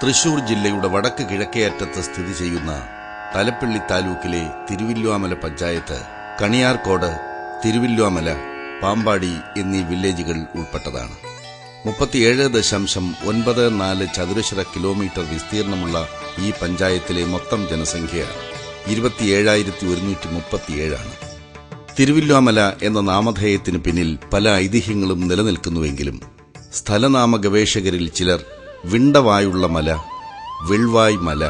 തൃശൂർ ജില്ലയുടെ വടക്ക് കിഴക്കേ അറ്റത്ത് സ്ഥിതി ചെയ്യുന്ന തലപ്പള്ളി താലൂക്കിലെ തിരുവില്വാമല പഞ്ചായത്ത് കണിയാർക്കോട്, തിരുവില്വാമല, പാമ്പാടി എന്നീ വില്ലേജുകൾ ഉൾപ്പെട്ടതാണ്. 37.94 ചതുരശ്ര കിലോമീറ്റർ വിസ്തീർണമുള്ള ഈ പഞ്ചായത്തിലെ മൊത്തം ജനസംഖ്യ 27,137 ആണ്. തിരുവില്വാമല എന്ന നാമധേയത്തിന് പിന്നിൽ പല ഐതിഹ്യങ്ങളും നിലനിൽക്കുന്നുവെങ്കിലും സ്ഥലനാമ ഗവേഷകരിൽ ചിലർ വിണ്ടവായുള്ള മല, വിൾവായ് മല,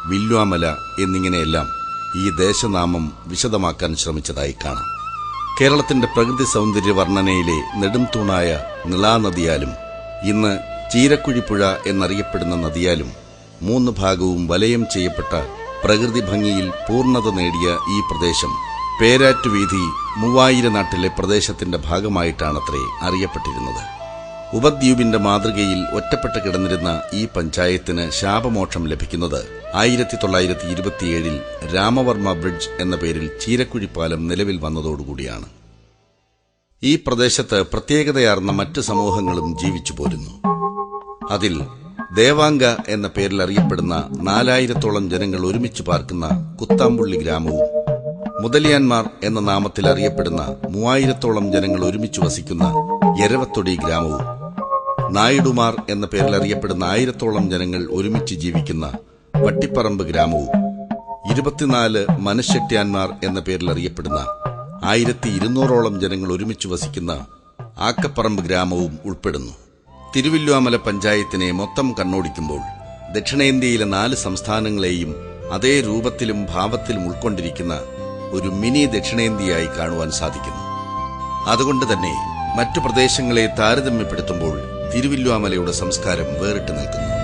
വില്വാമല എന്നിങ്ങനെയെല്ലാം ഈ ദേശനാമം വിശദമാക്കാൻ ശ്രമിച്ചതായി കാണാം. കേരളത്തിന്റെ പ്രകൃതി സൗന്ദര്യ വർണ്ണനയിലെ നെടുംതൂണായ നിളാനദിയാലും ഇന്ന് ചീരക്കുഴിപ്പുഴ എന്നറിയപ്പെടുന്ന നദിയാലും 3 ഭാഗവും വലയം ചെയ്യപ്പെട്ട പ്രകൃതി ഭംഗിയിൽ പൂർണ്ണത നേടിയ ഈ പ്രദേശം പേരാറ്റുവീഥി 3000 നാട്ടിലെ പ്രദേശത്തിന്റെ ഭാഗമായിട്ടാണത്രേ അറിയപ്പെട്ടിരുന്നത്. ഉപദ്വീപിന്റെ മാതൃകയിൽ ഒറ്റപ്പെട്ട് കിടന്നിരുന്ന ഈ പഞ്ചായത്തിന് ശാപമോക്ഷം ലഭിക്കുന്നത് 1927 രാമവർമ്മ ബ്രിഡ്ജ് എന്ന പേരിൽ ചീരക്കുഴിപ്പാലം നിലവിൽ വന്നതോടുകൂടിയാണ്. ഈ പ്രദേശത്ത് പ്രത്യേകതയാർന്ന മറ്റ് സമൂഹങ്ങളും ജീവിച്ചു പോരുന്നു. അതിൽ ദേവാംഗ എന്ന പേരിൽ അറിയപ്പെടുന്ന 4000-ഓളം ജനങ്ങൾ ഒരുമിച്ച് പാർക്കുന്ന കുത്താമ്പുള്ളി ഗ്രാമവും, മുതലിയാന്മാർ എന്ന നാമത്തിൽ അറിയപ്പെടുന്ന 3000-ഓളം ജനങ്ങൾ ഒരുമിച്ച് വസിക്കുന്ന എരവത്തൊടി ഗ്രാമവും, നായിഡുമാർ എന്ന പേരിൽ അറിയപ്പെടുന്ന 1000-ഓളം ജനങ്ങൾ ഒരുമിച്ച് ജീവിക്കുന്ന വട്ടിപ്പറമ്പ് ഗ്രാമവും, 24 മനശ്ശെട്ട്യാന്മാർ എന്ന പേരിൽ അറിയപ്പെടുന്ന 1200-ഓളം ജനങ്ങൾ ഒരുമിച്ച് വസിക്കുന്ന ആക്കപ്പറമ്പ് ഗ്രാമവും ഉൾപ്പെടുന്നു. തിരുവില്വാമല പഞ്ചായത്തിനെ മൊത്തം കണ്ണോടിക്കുമ്പോൾ ദക്ഷിണേന്ത്യയിലെ 4 സംസ്ഥാനങ്ങളെയും അതേ രൂപത്തിലും ഭാവത്തിലും ഉൾക്കൊണ്ടിരിക്കുന്ന ഒരു മിനി ദക്ഷിണേന്ത്യയായി കാണുവാൻ സാധിക്കുന്നു. അതുകൊണ്ട് തന്നെ മറ്റു പ്രദേശങ്ങളെ താരതമ്യപ്പെടുത്തുമ്പോൾ തിരുവില്വാമലയുടെ സംസ്കാരം വേറിട്ട് നിൽക്കുന്നു.